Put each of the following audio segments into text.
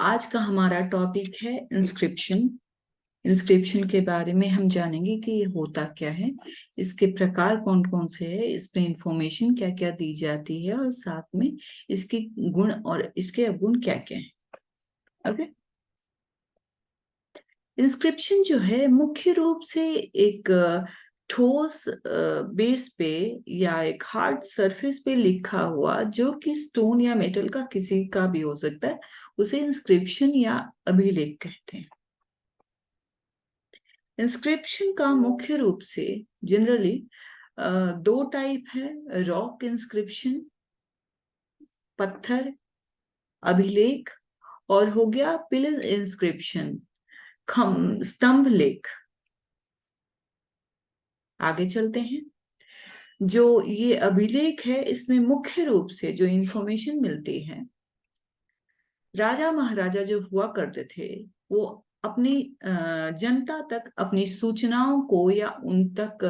आज का हमारा टॉपिक है इंस्क्रिप्शन। इंस्क्रिप्शन के बारे में हम जानेंगे कि ये होता क्या है, इसके प्रकार कौन कौन से हैं, इसमें इंफॉर्मेशन क्या क्या दी जाती है और साथ में इसके गुण और इसके अवगुण क्या क्या हैं। ओके। इंस्क्रिप्शन जो है मुख्य रूप से एक ठोस बेस पे या एक हार्ड सरफेस पे लिखा हुआ, जो कि स्टोन या मेटल का किसी का भी हो सकता है, उसे इंस्क्रिप्शन या अभिलेख कहते हैं। इंस्क्रिप्शन का मुख्य रूप से जनरली दो टाइप है, रॉक इंस्क्रिप्शन पत्थर अभिलेख, और हो गया पिलर इंस्क्रिप्शन स्तंभ लेख। आगे चलते हैं। जो ये अभिलेख है, इसमें मुख्य रूप से जो इंफॉर्मेशन मिलती है, राजा महाराजा जो हुआ करते थे वो अपनी जनता तक अपनी सूचनाओं को या उन तक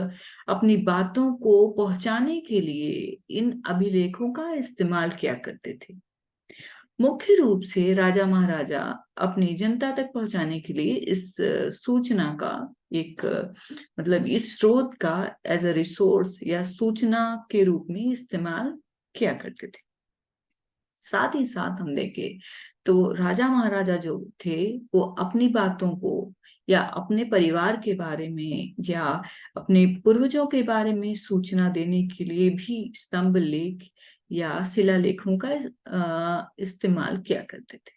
अपनी बातों को पहुंचाने के लिए इन अभिलेखों का इस्तेमाल किया करते थे। मुख्य रूप से राजा महाराजा अपनी जनता तक पहुंचाने के लिए इस सूचना का एक मतलब इस स्रोत का एज अ रिसोर्स या सूचना के रूप में इस्तेमाल किया करते थे। साथ ही साथ हम देखें तो राजा महाराजा जो थे वो अपनी बातों को या अपने परिवार के बारे में या अपने पूर्वजों के बारे में सूचना देने के लिए भी स्तंभ लेख या शिलालेखों का इस्तेमाल किया करते थे।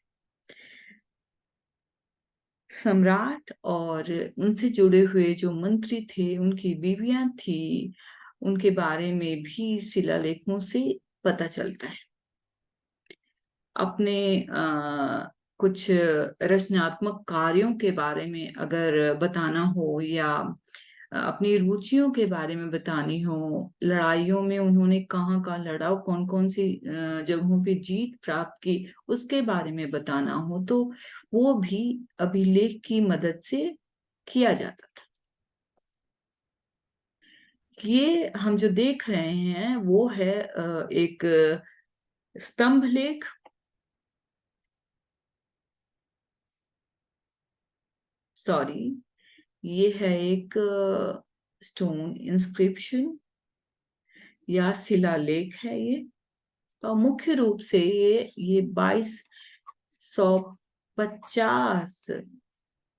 सम्राट और उनसे जुड़े हुए जो मंत्री थे, उनकी बीवियां थी, उनके बारे में भी शिलालेखों से पता चलता है। अपने कुछ रचनात्मक कार्यों के बारे में अगर बताना हो या अपनी रुचियों के बारे में बतानी हो, लड़ाइयों में उन्होंने कहाँ कहाँ लड़ा, कौन कौन सी जगहों पे जीत प्राप्त की, उसके बारे में बताना हो तो वो भी अभिलेख की मदद से किया जाता था। ये हम जो देख रहे हैं वो है एक स्तंभ लेख। सॉरी, ये है एक स्टोन इंस्क्रिप्शन या शिलालेख है ये। और मुख्य रूप से ये 2250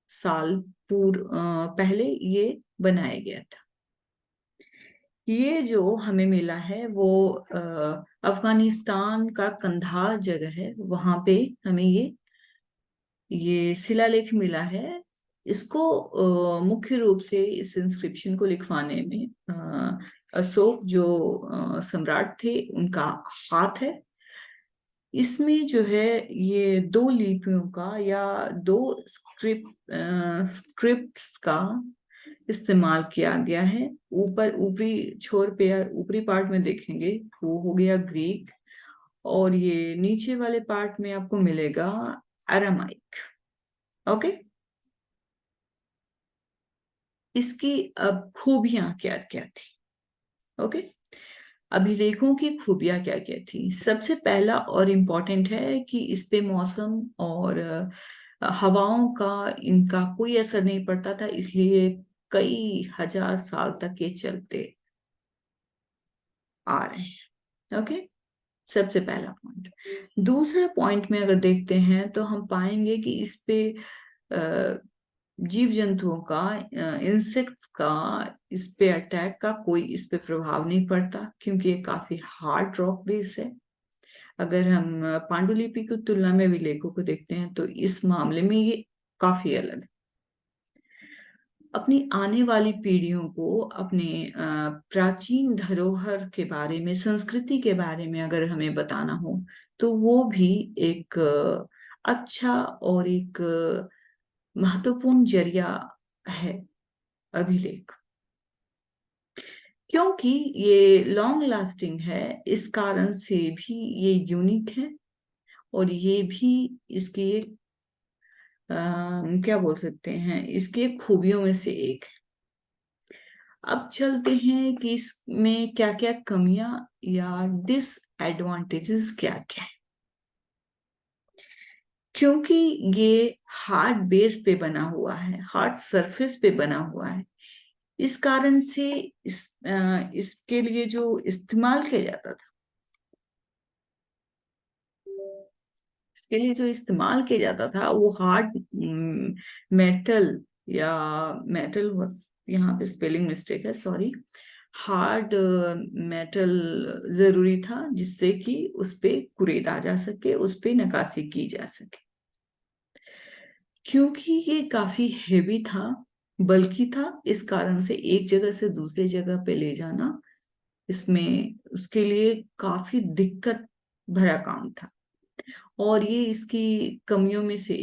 साल पहले ये बनाया गया था। ये जो हमें मिला है वो अफगानिस्तान का कंधार जगह है, वहां पे हमें ये शिलालेख मिला है। इसको मुख्य रूप से इस इंस्क्रिप्शन को लिखवाने में अशोक जो सम्राट थे उनका हाथ है। इसमें जो है ये दो लिपियों का या दो स्क्रिप्ट्स का इस्तेमाल किया गया है। ऊपर ऊपरी छोर पे या ऊपरी पार्ट में देखेंगे वो हो गया ग्रीक, और ये नीचे वाले पार्ट में आपको मिलेगा अरामाइक। ओके। इसकी अब खूबियां क्या क्या थी। ओके। अभिलेखों की खूबियां क्या क्या थी। सबसे पहला और इम्पोर्टेंट है कि इस पे मौसम और हवाओं का इनका कोई असर नहीं पड़ता था, इसलिए कई हजार साल तक ये चलते आ रहे हैं। ओके। सबसे पहला पॉइंट। दूसरा पॉइंट में अगर देखते हैं तो हम पाएंगे कि इस पे जीव जंतुओं का इंसेक्ट्स का इस पे अटैक का कोई इस पे प्रभाव नहीं पड़ता, क्योंकि ये काफी हार्ड रॉक बेस है। अगर हम पांडुलिपि की तुलना में अभिलेखों को देखते हैं तो इस मामले में ये काफी अलग है। अपनी आने वाली पीढ़ियों को अपने प्राचीन धरोहर के बारे में, संस्कृति के बारे में अगर हमें बताना हो तो वो भी एक अच्छा और एक महत्वपूर्ण जरिया है अभिलेख। क्योंकि ये लॉन्ग लास्टिंग है, इस कारण से भी ये यूनिक है, और ये भी इसकी एक क्या बोल सकते हैं, इसकी एक खूबियों में से एक है। अब चलते हैं कि इसमें क्या क्या कमियां या डिसएडवांटेजेस क्या क्या है। क्योंकि ये हार्ड बेस पे बना हुआ है, हार्ड सरफेस पे बना हुआ है, इस कारण से इसके लिए जो इस्तेमाल किया जाता था, इसके लिए जो इस्तेमाल किया जाता था वो हार्ड मेटल या मेटल, यहाँ पे स्पेलिंग मिस्टेक है, सॉरी, हार्ड मेटल जरूरी था जिससे कि उस पे कुरेदा जा सके, उस पे नक्काशी की जा सके। क्योंकि ये काफी हेवी था, बल्कि था, इस कारण से एक जगह से दूसरी जगह पे ले जाना इसमें उसके लिए काफी दिक्कत भरा काम था। और ये इसकी कमियों में से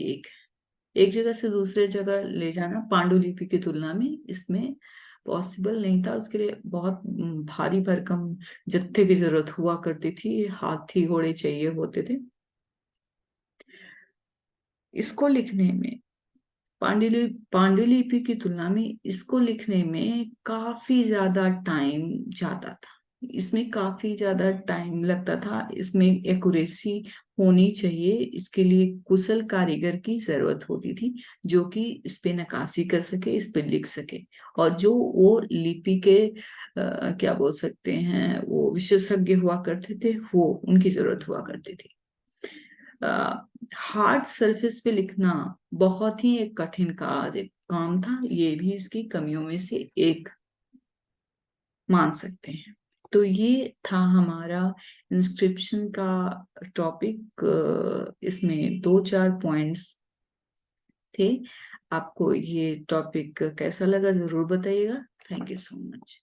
एक जगह से दूसरे जगह ले जाना पांडुलिपि की तुलना में इसमें पॉसिबल नहीं था। उसके लिए बहुत भारी भरकम जत्थे की जरूरत हुआ करती थी, हाथी घोड़े चाहिए होते थे। इसको लिखने में पांडुलिपि की तुलना में इसको लिखने में काफी ज्यादा टाइम जाता था, इसमें काफी ज्यादा टाइम लगता था, इसमें एक्यूरेसी होनी चाहिए, इसके लिए कुशल कारीगर की जरूरत होती थी जो कि इस पे नक्काशी कर सके, इस पे लिख सके, और जो वो लिपि के क्या बोल सकते हैं, वो विशेषज्ञ हुआ करते थे, वो उनकी जरूरत हुआ करती थी। हार्ड सरफेस पे लिखना बहुत ही एक कठिन कार्य काम था, ये भी इसकी कमियों में से एक मान सकते हैं। तो ये था हमारा इंस्क्रिप्शन का टॉपिक, इसमें 2-4 पॉइंट्स थे। आपको ये टॉपिक कैसा लगा जरूर बताइएगा। Thank you so much.